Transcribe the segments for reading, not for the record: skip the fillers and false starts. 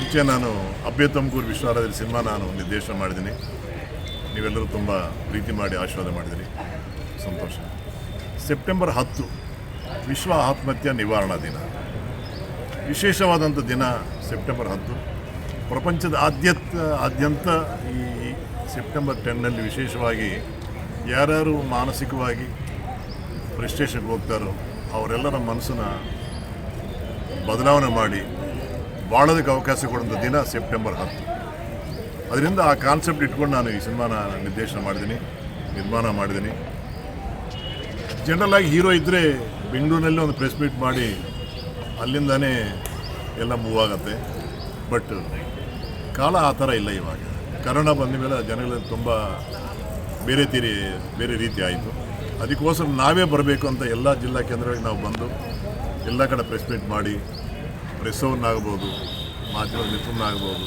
ಮುಂಚೆ ನಾನು ಅಬ್ಬೆ ತುಮಕೂರು ವಿಶ್ವರಾಜ ಸಿನಿಮಾ ನಾನು ನಿರ್ದೇಶನ ಮಾಡಿದ್ದೀನಿ. ನೀವೆಲ್ಲರೂ ತುಂಬ ಪ್ರೀತಿ ಮಾಡಿ ಆಶೀರ್ವಾದ ಮಾಡಿದಿರಿ, ಸಂತೋಷ. ಸೆಪ್ಟೆಂಬರ್ 10 ವಿಶ್ವ ಆತ್ಮಹತ್ಯೆ ನಿವಾರಣಾ ದಿನ, ವಿಶೇಷವಾದಂಥ ದಿನ. ಸೆಪ್ಟೆಂಬರ್ 10 ಪ್ರಪಂಚದ ಆದ್ಯಂತ ಈ ಸೆಪ್ಟೆಂಬರ್ 10ನಲ್ಲಿ ವಿಶೇಷವಾಗಿ ಯಾರ್ಯಾರು ಮಾನಸಿಕವಾಗಿ ಫ್ರಸ್ಟ್ರೇಷನ್ಗೆ ಹೋಗ್ತಾರೋ ಅವರೆಲ್ಲರ ಮನಸ್ಸನ್ನು ಬದಲಾವಣೆ ಮಾಡಿ ಬಾಳೋದಕ್ಕೆ ಅವಕಾಶ ಕೊಡುವಂಥ ದಿನ ಸೆಪ್ಟೆಂಬರ್ 10. ಅದರಿಂದ ಆ ಕಾನ್ಸೆಪ್ಟ್ ಇಟ್ಕೊಂಡು ನಾನು ಈ ಸಿನಿಮಾನ ನಿರ್ದೇಶನ ಮಾಡಿದ್ದೀನಿ, ನಿರ್ಮಾಣ ಮಾಡಿದ್ದೀನಿ. ಜನರಲಾಗಿ ಹೀರೋ ಇದ್ದರೆ ಬೆಂಗಳೂರಿನಲ್ಲಿ ಒಂದು ಪ್ರೆಸ್ ಮೀಟ್ ಮಾಡಿ ಅಲ್ಲಿಂದನೇ ಎಲ್ಲ ಮೂವ್ ಆಗುತ್ತೆ. ಬಟ್ ಕಾಲ ಆ ಥರ ಇಲ್ಲ. ಇವಾಗ ಕರೋನಾ ಬಂದ ಮೇಲೆ ಜನಗಳಲ್ಲಿ ತುಂಬ ಬೇರೆ ರೀತಿ ಆಯಿತು. ಅದಕ್ಕೋಸ್ಕರ ನಾವೇ ಬರಬೇಕು ಅಂತ ಎಲ್ಲ ಜಿಲ್ಲಾ ಕೇಂದ್ರಗಳಿಗೆ ನಾವು ಬಂದು ಎಲ್ಲ ಕಡೆ ಪ್ರೆಸ್ ಮೀಟ್ ಮಾಡಿ ಪ್ರೆಸ್ಸವ್ರನ್ನಾಗ್ಬೋದು, ಮಾಧ್ಯಮ ಮಿತ್ರನಾಗ್ಬೋದು,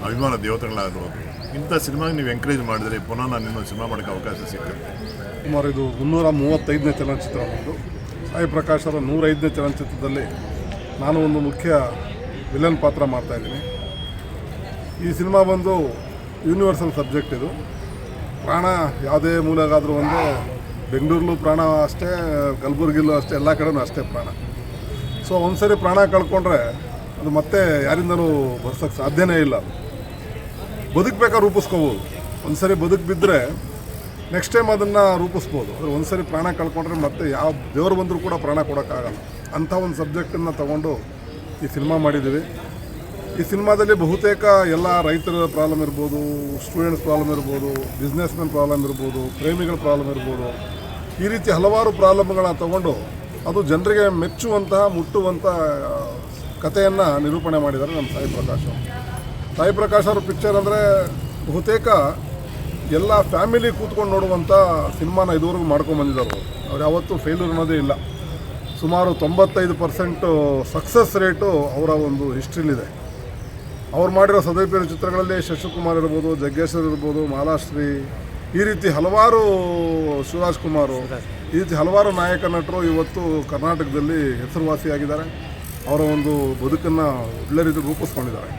ಅಭಿಮಾನ ದೇವತೆಗಳಾಗ್ಬೋದು, ಇಂಥ ಸಿನಿಮಾಗೆ ನೀವು ಎಂಕರೇಜ್ ಮಾಡಿದರೆ ಪುನಃ ನಾನು ಇನ್ನೊಂದು ಸಿನಿಮಾ ಮಾಡೋಕ್ಕೆ ಅವಕಾಶ ಸಿಗುತ್ತೆ. ಸುಮಾರು ಇದು 335ನೇ ಚಲನಚಿತ್ರ. ಒಂದು ಸಾಯಿ ಪ್ರಕಾಶ್ ಅವರ 105ನೇ ಚಲನಚಿತ್ರದಲ್ಲಿ ನಾನು ಒಂದು ಮುಖ್ಯ ವಿಲನ್ ಪಾತ್ರ ಮಾಡ್ತಾಯಿದ್ದೀನಿ. ಈ ಸಿನಿಮಾ ಬಂದು ಯೂನಿವರ್ಸಲ್ ಸಬ್ಜೆಕ್ಟ್. ಇದು ಪ್ರಾಣ ಯಾವುದೇ ಮೂಲೆಗಾದರೂ ಒಂದೇ, ಬೆಂಗಳೂರಲ್ಲೂ ಪ್ರಾಣ ಅಷ್ಟೇ, ಕಲಬುರಗಿಲೂ ಅಷ್ಟೇ, ಎಲ್ಲ ಕಡೆನೂ ಅಷ್ಟೇ ಪ್ರಾಣ. ಸೊ ಒಂದು ಸರಿ ಪ್ರಾಣ ಕಳ್ಕೊಂಡ್ರೆ ಅದು ಮತ್ತೆ ಯಾರಿಂದಲೂ ಬರ್ಸೋಕ್ಕೆ ಸಾಧ್ಯನೇ ಇಲ್ಲ. ಅದು ಬದುಕಬೇಕಾದ್ರೆ ರೂಪಿಸ್ಕೋಬೋದು. ಒಂದು ಸರಿ ಬಿದ್ದರೆ ನೆಕ್ಸ್ಟ್ ಟೈಮ್ ಅದನ್ನು ರೂಪಿಸ್ಬೋದು. ಆದರೆ ಒಂದು ಸರಿ ಪ್ರಾಣ ಕಳ್ಕೊಂಡ್ರೆ ಮತ್ತೆ ಯಾವ ದೇವರು ಬಂದರೂ ಕೂಡ ಪ್ರಾಣ ಕೊಡೋಕ್ಕಾಗಲ್ಲ. ಅಂಥ ಒಂದು ಸಬ್ಜೆಕ್ಟನ್ನು ತಗೊಂಡು ಈ ಸಿನಿಮಾ ಮಾಡಿದ್ದೀವಿ. ಈ ಸಿನಿಮಾದಲ್ಲಿ ಬಹುತೇಕ ಎಲ್ಲ ರೈತರ ಪ್ರಾಬ್ಲಮ್ ಇರ್ಬೋದು, ಸ್ಟೂಡೆಂಟ್ಸ್ ಪ್ರಾಬ್ಲಮ್ ಇರ್ಬೋದು, ಬಿಸ್ನೆಸ್ ಮ್ಯಾನ್ ಪ್ರಾಬ್ಲಮ್ ಇರ್ಬೋದು, ಪ್ರೇಮಿಗಳ ಪ್ರಾಬ್ಲಮ್ ಇರ್ಬೋದು, ಈ ರೀತಿ ಹಲವಾರು ಪ್ರಾಬ್ಲಮ್ಗಳನ್ನ ತಗೊಂಡು ಅದು ಜನರಿಗೆ ಮೆಚ್ಚುವಂತಹ, ಮುಟ್ಟುವಂಥ ಕಥೆಯನ್ನು ನಿರೂಪಣೆ ಮಾಡಿದ್ದಾರೆ ನಮ್ಮ ಸಾಯಿ ಪ್ರಕಾಶ್ ಅವರು. ಸಾಯಿ ಪ್ರಕಾಶ್ ಅವ್ರ ಪಿಕ್ಚರ್ ಅಂದರೆ ಬಹುತೇಕ ಎಲ್ಲ ಫ್ಯಾಮಿಲಿ ಕೂತ್ಕೊಂಡು ನೋಡುವಂಥ ಸಿನಿಮಾನ ಇದುವರೆಗೂ ಮಾಡ್ಕೊಂಬಂದಿದ್ದಾರೆ. ಅವ್ರು ಯಾವತ್ತೂ ಫೇಲ್ಯೂರ್ ಅನ್ನೋದೇ ಇಲ್ಲ. ಸುಮಾರು 95% ಸಕ್ಸಸ್ ರೇಟು ಅವರ ಒಂದು ಹಿಸ್ಟ್ರಿಲಿದೆ. ಅವ್ರು ಮಾಡಿರೋ ಸದೈಪೇರು ಚಿತ್ರಗಳಲ್ಲಿ ಶಶಿಕುಮಾರ್ ಇರ್ಬೋದು, ಜಗ್ಗೇಶ್ವರ್ ಇರ್ಬೋದು, ಮಾಲಾಶ್ರೀ, ಈ ರೀತಿ ಹಲವಾರು, ಶಿವರಾಜ್ ಕುಮಾರು, ಈ ರೀತಿ ಹಲವಾರು ನಾಯಕ ನಟರು ಇವತ್ತು ಕರ್ನಾಟಕದಲ್ಲಿ ಹೆಸರುವಾಸಿಯಾಗಿದ್ದಾರೆ. ಅವರ ಒಂದು ಬದುಕನ್ನು ಒಳ್ಳೆ ರೀತಿ ರೂಪಿಸ್ಕೊಂಡಿದ್ದಾರೆ.